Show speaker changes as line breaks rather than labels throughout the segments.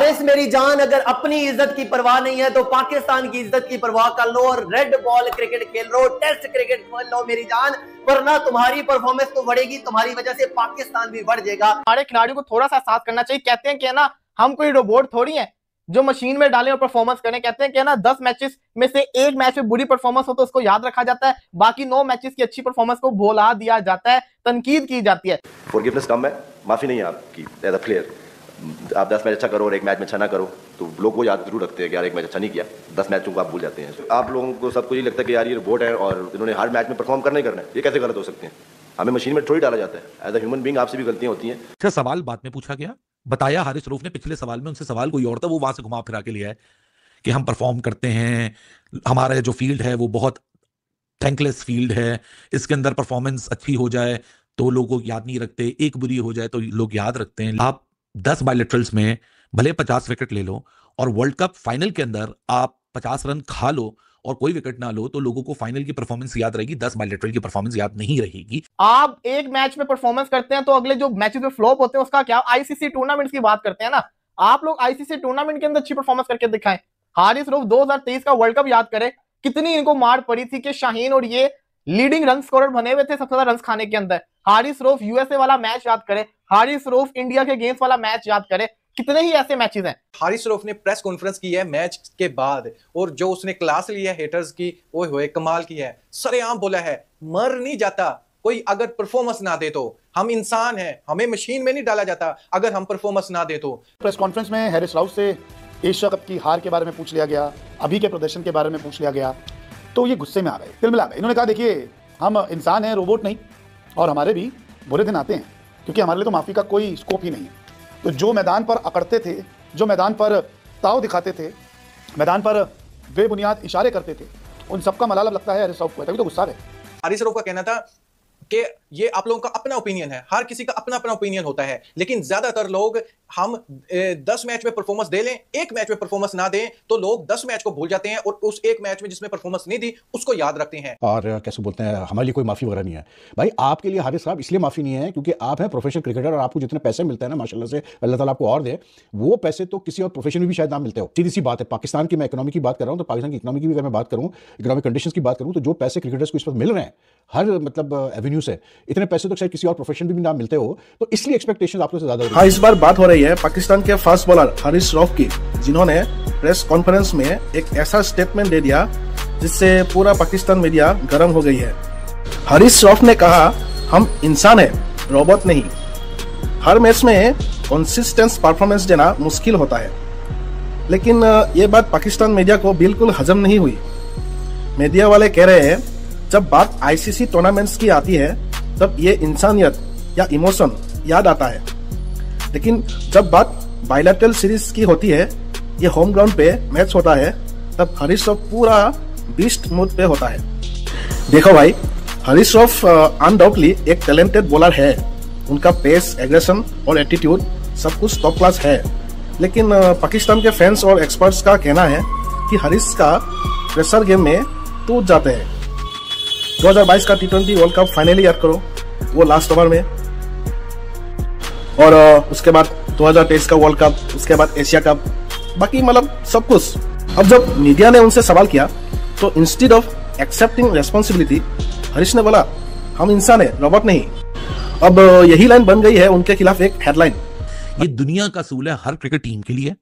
हारिस मेरी जान, अगर अपनी इज्जत की परवाह नहीं है तो पाकिस्तान की इज्जत की परवाह कर लो और रेड बॉल क्रिकेट खेल लो, टेस्ट क्रिकेट खेल लो मेरी जान, वरना तुम्हारी परफॉर्मेंस तो बढ़ेगी, तुम्हारी वजह से पाकिस्तान भी बढ़ जाएगा।
हमारे खिलाड़ियों को थोड़ा सा एहसास करना चाहिए। कहते हैं कि ना हम कोई रोबोट थोड़ी है जो मशीन में डालें और परफॉर्मेंस करें। कहते हैं कि ना 10 मैचेस में से एक मैच में बुरी परफॉर्मेंस हो तो उसको याद रखा जाता है, बाकी 9 मैचेस की अच्छी परफॉर्मेंस को भुला दिया जाता है, तनकीद की जाती है।
फॉरगिवनेस कम है, माफी नहीं है आपकी एज अ प्लेयर। आप 10 मैच अच्छा करो और एक मैच में अच्छा ना करो तो लोग वो याद जरूर रखते हैं कि यार एक मैच अच्छा नहीं किया, 10 मैचों को आप भूल जाते हैं। आप लोगों को सबको ये लगता है कि यार ये रोबोट है और इन्होंने हर मैच में परफॉर्म करना ही करना है, ये कैसे गलत हो सकते हैं? हमें मशीन में थोड़ी डाला जाता है। एज अ ह्यूमन बीइंग आपसे भी गलतियां होती हैं।
अच्छा, सवाल बाद में पूछा गया, बताया हारिस रऊफ ने पिछले सवाल में, उनसे सवाल कोई और था, वो वहां से घुमा फिरा के लिया है कि हम परफॉर्म करते हैं, हमारा जो फील्ड है वो बहुत थैंकलेस फील्ड है, इसके अंदर परफॉर्मेंस अच्छी हो जाए तो लोगों को याद नहीं रखते, एक बुरी हो जाए तो लोग याद रखते हैं। आप 10 बायलैटरल्स में भले 50 विकेट ले लो और वर्ल्ड कप फाइनल के अंदर आप 50 रन खा लो और कोई विकेट ना लो तो लोगों को फाइनल की परफॉर्मेंस याद रहेगी, 10 बायलैटरल की परफॉर्मेंस याद नहीं रहेगी।
आप एक मैच में परफॉर्मेंस करते हैं तो अगले जो मैचेस में फ्लॉप होते हैं उसका क्या? आईसीसी टूर्नामेंट्स की बात करते हैं ना, आप लोग आईसीसी टूर्नामेंट के अंदर अच्छी परफॉर्मेंस करके दिखाएं। हारिस रऊफ 2023 का वर्ल्ड कप याद करें, कितनी इनको मार पड़ी थी कि शाहीन और ये लीडिंग रन स्कोरर बने हुए थे सबसे ज्यादा रन खाने के अंदर। हारिस रऊफ यूएसए वाला मैच याद करें, हारिस रऊफ इंडिया के अगेंस्ट वाला मैच याद करें, कितने ही ऐसे मैचेस हैं।
हारिस रऊफ ने प्रेस कॉन्फ्रेंस की है मैच के बाद और जो उसने क्लास ली है हेटर्स की, ओए होए कमाल की है। सरेआम बोला है मर नहीं जाता कोई अगर परफॉर्मेंस ना दे तो, हम इंसान हैं, हमें मशीन में नहीं डाला जाता अगर हम परफॉर्मेंस ना दे तो।
प्रेस कॉन्फ्रेंस में हारिस रऊफ से एशिया कप की हार के बारे में पूछ लिया गया, अभी के प्रदर्शन के बारे में पूछ लिया गया, तो ये गुस्से में आ गए, तिलमिला गए। इन्होंने कहा देखिए हम इंसान हैं, रोबोट नहीं, और हमारे भी बुरे दिन आते हैं, क्योंकि हमारे लिए तो माफ़ी का कोई स्कोप ही नहीं है। तो जो मैदान पर अकड़ते थे, जो मैदान पर ताव दिखाते थे, मैदान पर बेबुनियाद इशारे करते थे, उन सबका मलाल अब लगता है हारिस रऊफ को, तभी तो गुस्सा है।
हारिस रऊफ का कहना था कि ये आप लोगों का अपना ओपिनियन है, हर किसी का अपना अपना ओपिनियन होता है, लेकिन ज्यादातर लोग हम 10 मैच में परफॉर्मेंस दे लें, एक मैच में परफॉर्मेंस ना दें तो लोग 10 मैच को भूल जाते हैं और उस एक मैच में जिसमें परफॉर्मेंस नहीं दी उसको याद रखते हैं।
और कैसे बोलते हैं, हमारे लिए कोई माफी वगैरह नहीं है भाई। आपके लिए हारिस साहब इसलिए माफी नहीं है क्योंकि आप हैं प्रोफेशनल क्रिकेटर और आपको जितने पैसे मिलते हैं ना माशाल्लाह से अल्लाह ताला आपको और दे, वो पैसे तो किसी और प्रोफेशन में भी शायद ना मिलते हो। सीधी सी बात है, पाकिस्तान की मैं इकोनॉमी की बात कर रहा हूँ तो पाकिस्तान की इकोनॉमी की भी अगर मैं बात करूँ, इकोनॉमिक कंडीशंस की बात करूँ, तो जो पैसे क्रिकेटर्स को इस वक्त मिल रहे हैं हर मतलब एवेन्यू से, इतने पैसे तो शायद किसी और प्रोफेशन में भी ना मिलते हो, तो इसलिए एक्सपेक्टेशन आपको से ज्यादा हो रही है।
हाँ, इस बार बात हो रही है पाकिस्तान के फास्ट बॉलर हारिस रऊफ की, जिन्होंने प्रेस कॉन्फ्रेंस में एक ऐसा स्टेटमेंट दे दिया जिससे पूरा पाकिस्तान मीडिया गर्म हो गई है। हारिस रऊफ ने कहा हम इंसान हैं, रोबोट नहीं। हर मैच में कंसिस्टेंट परफॉर्मेंस देना मुश्किल होता है, लेकिन ये बात पाकिस्तान मीडिया को बिल्कुल हजम नहीं हुई। मीडिया वाले कह रहे हैं जब बात आईसीसी टूर्नामेंट्स की आती है तब ये इंसानियत या इमोशन याद आता है, लेकिन जब बात बायलैटरल सीरीज की होती है, ये होम ग्राउंड पे मैच होता है, तब हारिस रऊफ पूरा बीस्ट मूड पे होता है। देखो भाई, हारिस रऊफ अनडाउटली एक टैलेंटेड बॉलर है, उनका पेस, एग्रेशन और एटीट्यूड सब कुछ टॉप क्लास है, लेकिन पाकिस्तान के फैंस और एक्सपर्ट्स का कहना है कि हारिस का प्रेशर गेम में टूट जाते हैं। 2022 का T20 वर्ल्ड कप फाइनली याद करो, वो लास्ट ओवर में, और उसके बाद 2023 का वर्ल्ड कप, उसके बाद एशिया कप, बाकी मतलब सब कुछ। अब जब मीडिया ने उनसे सवाल किया तो instead of accepting responsibility, Haris ने बोला हम इंसान है, रोबोट नहीं। अब यही लाइन बन गई है उनके खिलाफ एक हेडलाइन।
ये दुनिया का असूल है हर क्रिकेट टीम के लिए,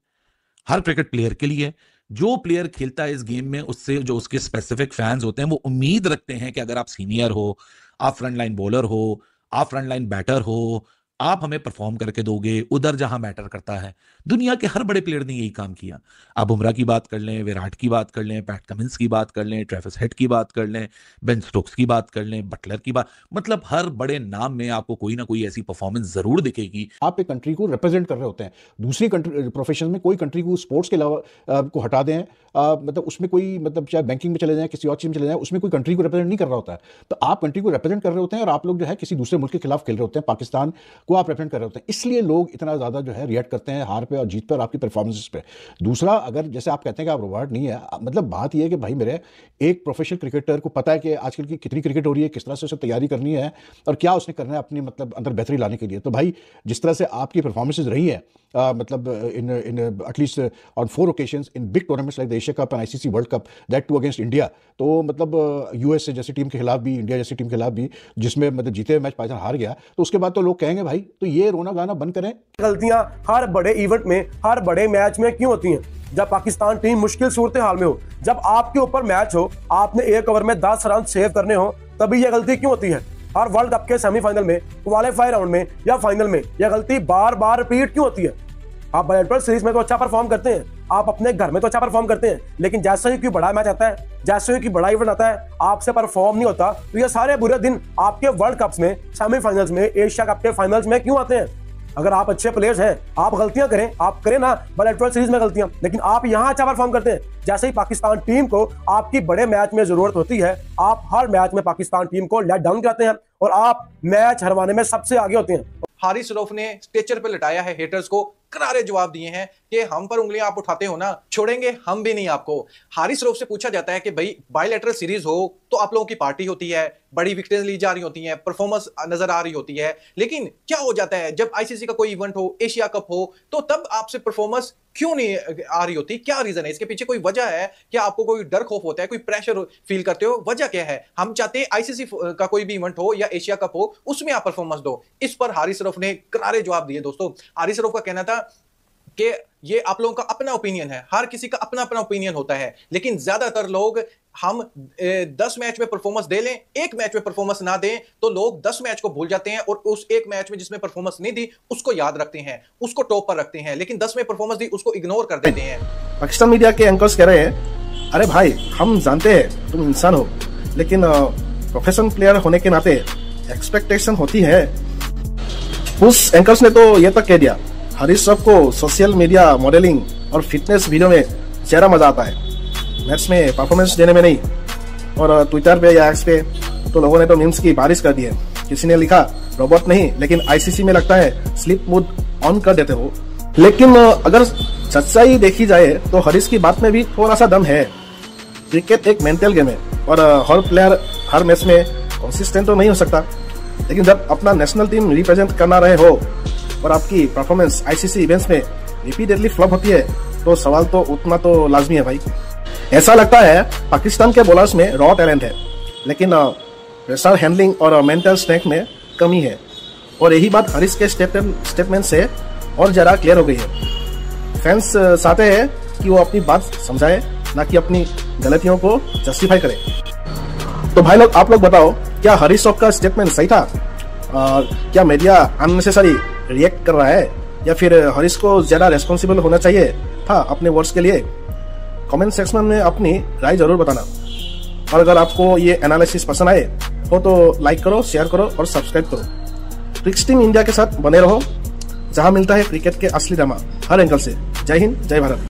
हर क्रिकेट प्लेयर के लिए। जो प्लेयर खेलता है इस गेम में, उससे जो उसके स्पेसिफिक फैंस होते हैं वो उम्मीद रखते हैं कि अगर आप सीनियर हो, आप फ्रंट लाइन बॉलर हो, आप फ्रंट लाइन बैटर हो, आप हमें परफॉर्म करके दोगे उधर जहां मैटर करता है। दुनिया के हर बड़े प्लेयर ने यही काम किया। आप बुमराह की बात कर लें, विराट की बात कर लें, पैट कमिंस की बात कर लें, ट्रेविस हेड की बात कर लें, बेन स्टोक्स की बात कर लें, बटलर की बात, मतलब हर बड़े नाम में आपको कोई ना कोई ऐसी परफॉर्मेंस जरूर दिखेगी।
आप एक कंट्री को रिप्रेजेंट कर रहे होते हैं, दूसरी कंट्री प्रोफेशन में कोई कंट्री को स्पोर्ट्स के अलावा को हटा दें, मतलब उसमें कोई मतलब चाहे बैंकिंग में चले जाएं, किसी और चीज में चले जाएं, उसमें कोई कंट्री को रिप्रेजेंट नहीं कर रहा होता है। तो आप कंट्री को रिप्रेजेंट कर रहे होते हैं और आप लोग जो है किसी दूसरे मुल्क के खिलाफ खेल रहे होते हैं, पाकिस्तान को आप रिप्रेजेंट कर रहे होते हैं, इसलिए लोग इतना ज़्यादा जो है रिएक्ट करते हैं हार पे और जीत पे और आपकी परफॉर्मेंस पे। दूसरा, अगर जैसे आप कहते हैं कि आप रोबोट नहीं है, मतलब बात यह है कि भाई मेरे एक प्रोफेशनल क्रिकेटर को पता है कि आजकल की कितनी क्रिकेट हो रही है, किस तरह से उसे तैयारी करनी है और क्या उसने करना है अपनी मतलब अंदर बेहतरी लाने के लिए। तो भाई जिस तरह से आपकी परफॉर्मेंसेज रही है मतलब in at least on 4 occasions in big tournaments like the Asia Cup and ICC World Cup, that too against India, तो मतलब यूएसए जैसी टीम के खिलाफ भी, इंडिया जैसी टीम के खिलाफ भी, जिसमें मतलब जीते हुए मैच पाकिस्तान हार गया, तो उसके बाद तो लोग कहेंगे भाई तो ये रोना गाना बंद करें।
गलतियां हर बड़े इवेंट में, हर बड़े मैच में क्यों होती हैं? जब पाकिस्तान टीम मुश्किल सूरत हाल में हो, जब आपके ऊपर मैच हो, आपने एक ओवर में 10 रन सेव करने हो, तभी यह गलती क्यों होती है? हर वर्ल्ड कप के सेमीफाइनल में, क्वालीफायर राउंड में या फाइनल में यह गलती बार बार रिपीट क्यों होती है? आप बायलेटरल सीरीज में तो अच्छा परफॉर्म करते हैं, आप अपने घर में तो अच्छा परफॉर्म करते हैं, लेकिन जैसे ही कोई बड़ा मैच आता है, जैसे ही कोई बड़ा इवेंट आता है, आपसे परफॉर्म नहीं होता, तो ये सारे बुरे दिन आपके वर्ल्ड कप्स में, सेमीफाइनल्स में, एशिया कप के फाइनल्स में क्यों आते हैं? अगर आप अच्छे प्लेयर्स हैं, आप गलतियां करें, आप करें ना बायलेटरल सीरीज में गलतियां, लेकिन आप यहां अच्छा परफॉर्म करते हैं। जैसे ही पाकिस्तान टीम को आपकी बड़े मैच में जरूरत होती है, आप हर मैच में पाकिस्तान टीम को लेट डाउन करते हैं और आप मैच हरवाने में सबसे आगे होते हैं।
हारिस रऊफ ने स्टेचर पे लटाया है हेटर्स को, करारे जवाब दिए हैं कि हम पर उंगलियां आप उठाते हो ना, छोड़ेंगे हम भी नहीं आपको। हारिस रऊफ से पूछा जाता है कि भाई बायलैटरल सीरीज हो तो आप लोगों की पार्टी होती है, बड़ी विकेटें ली जा रही होती हैं, परफॉर्मेंस नजर आ रही होती है, लेकिन क्या हो जाता है जब आईसीसी का कोई इवेंट हो, एशिया कप हो, तो तब आपसे परफॉर्मेंस क्यों नहीं आ रही होती? क्या रीजन है? इसके पीछे कोई वजह है क्या? आपको कोई डर खौफ होता है, कोई प्रेशर फील करते हो? वजह क्या है? हम चाहते हैं आईसीसी का कोई भी इवेंट हो या एशिया कप हो, उसमें आप परफॉर्मेंस दो। इस पर हारिस रऊफ ने करारे जवाब दिए। दोस्तों, हारिस रऊफ का कहना था कि ये आप लोगों का अपना ओपिनियन है, हर किसी का अपना अपना ओपिनियन होता है, लेकिन ज्यादातर लोग हम 10 मैच में परफॉर्मेंस दे लें, एक मैच में परफॉर्मेंस ना दें, तो लोग 10 मैच को भूल जाते हैं और उस एक मैच में जिसमें परफॉर्मेंस नहीं दी उसको याद रखते हैं, उसको टॉप पर रखते हैं, लेकिन 10 में परफॉर्मेंस दी उसको इग्नोर कर देते हैं।
पाकिस्तान मीडिया के एंकर्स कह रहे हैं, अरे भाई हम जानते हैं तुम इंसान हो, लेकिन प्रोफेशनल प्लेयर होने के नाते एक्सपेक्टेशन होती है। उस एंकर्स ने तो यह तक कह दिया, हारिस रऊफ को सोशल मीडिया मॉडलिंग और फिटनेस वीडियो में ज़्यादा मजा आता है, मैच में परफॉर्मेंस देने में नहीं। और ट्विटर पे या एक्स पे तो लोगों ने तो मीम्स की बारिश कर दी है। किसी ने लिखा, रोबोट नहीं लेकिन आईसीसी में लगता है स्लीप मोड ऑन कर देते हो। लेकिन अगर सच्चाई देखी जाए तो हारिस की बात में भी थोड़ा सा दम है। क्रिकेट एक मेंटल गेम है और हर प्लेयर हर मैच में कंसिस्टेंट तो नहीं हो सकता, लेकिन जब अपना नेशनल टीम रिप्रेजेंट करना रहे हो और आपकी परफॉर्मेंस आईसीसी इवेंट्स में रिपीटेडली फ्लॉप होती है, तो सवाल तो उतना तो लाजमी है भाई। ऐसा लगता है पाकिस्तान के बॉलर्स में रॉ टैलेंट है, लेकिन प्रेशर हैंडलिंग और मेंटल स्ट्रेंथ में कमी है, और यही बात हारिस के स्टेटमेंट से और जरा क्लियर हो गई है। फैंस चाहते हैं कि वो अपनी बात समझाए, ना कि अपनी गलतियों को जस्टिफाई करे। तो भाई लोग, आप लोग बताओ, क्या हारिस रऊफ का स्टेटमेंट सही था? क्या मीडिया अननेसेसरी रिएक्ट कर रहा है, या फिर हारिस को ज्यादा रेस्पॉन्सिबल होना चाहिए था अपने वर्ड्स के लिए? कमेंट सेक्शन में अपनी राय जरूर बताना। और अगर आपको ये एनालिसिस पसंद आए हो तो लाइक करो, शेयर करो और सब्सक्राइब करो। क्रिकेट टीम इंडिया के साथ बने रहो, जहां मिलता है क्रिकेट के असली ड्रामा हर एंगल से। जय हिंद, जय भारत।